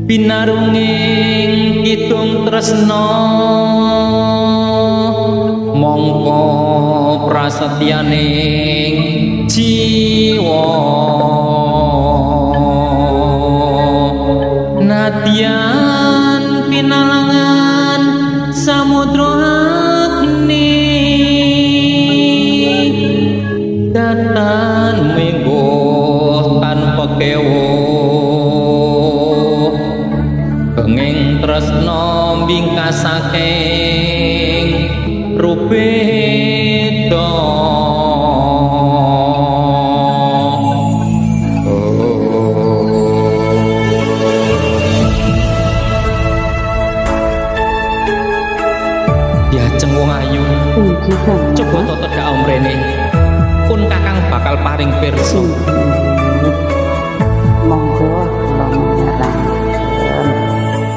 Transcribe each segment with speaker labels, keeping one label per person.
Speaker 1: Pinarunging kidung tresna mongko prasetyaning jiwa nadyan pinalangan samudra agni datan mingguh tanpa kewo kenging tresna bingkasaking rupeda diajeng wong ayu coba tata dak omrene pun kakang bakal paring pirsa
Speaker 2: monggo menyerang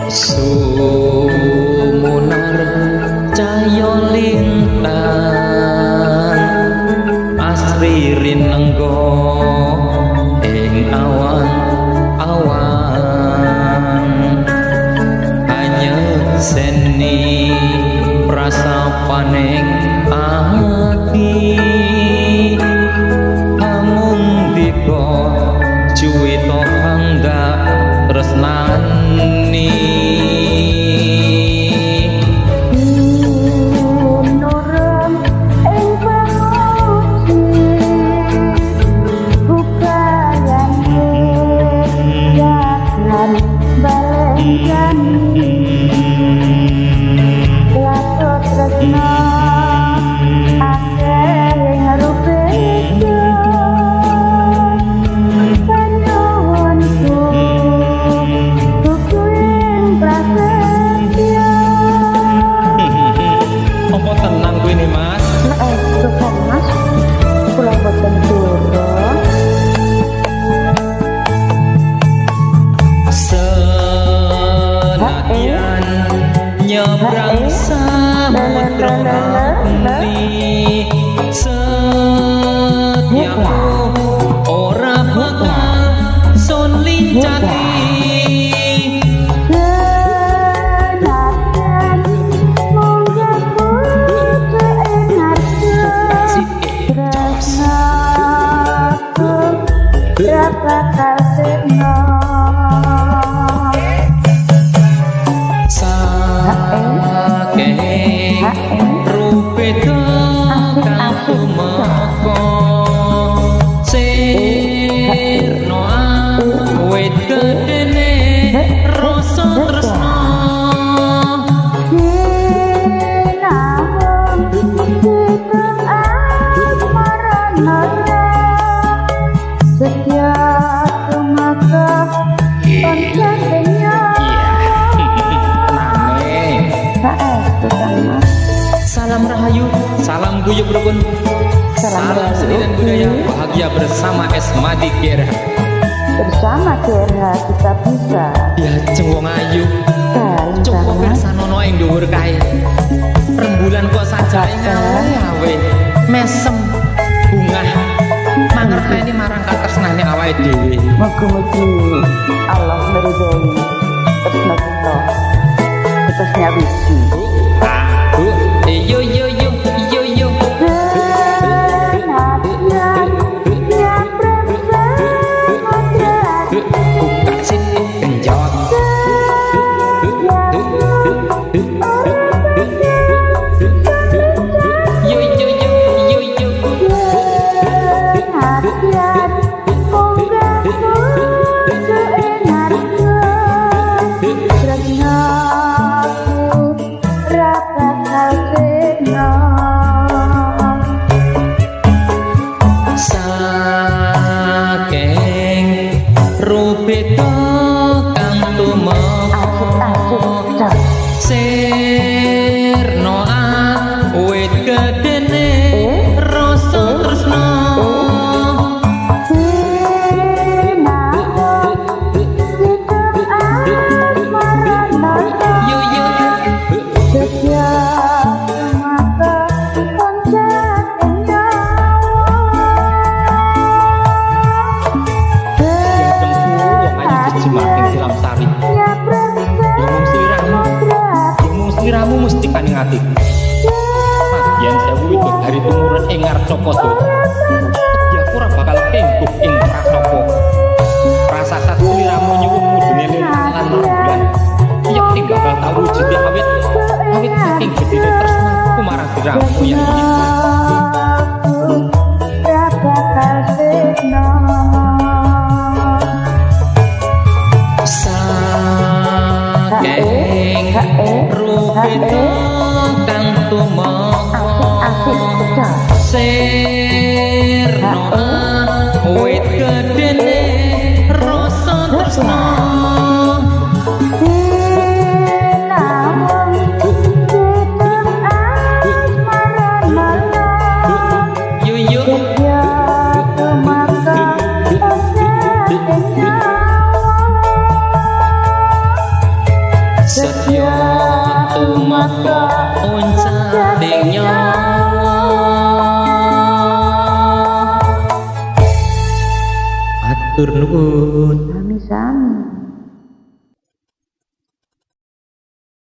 Speaker 1: sumunar cahya lintang asri rinengga ing awan-awan hanya seni prasapaning ati amung dika juwita hanggap tresnani nyebrang samudra agni setiaku ora bakal sun lincati rupeda kang tumeka sirna awit gedene rasa tresna salam rahayu, salam guyub rukun, salam seni dan budaya bahagia bersama Esmadi Kera.
Speaker 2: Bersama Kera kita bisa.
Speaker 1: Diajeng wong ayu. Coba pirsanono ing dhuwur kae. Rembulan kok sajake gawe mesem bungah mangerteni marang katresnane awake dhewe.
Speaker 2: Mugi-mugi Allah meridhai tresna kita. Tresna wisi.
Speaker 1: Yo yo yo yo yo buka sini kenjot yo yo yo yo yo rupeda kang tumeka sirna awit gedene rasa tresna yo yo ati. Yen sewu widodari tumurun ing Ngarcapada. Ya ora bakal tengguh ing Prasapa. Prasasat sliramu nyuwun mudune lan rembulan. Ya ing bakal tau wujud awit saking gedene tresnaku marang diramu ya iki. Saking rupita kang tumeka sirna wit gedene rasa tresna Setya tumeka oncating nyawa atur nuwun
Speaker 2: Sami-sami.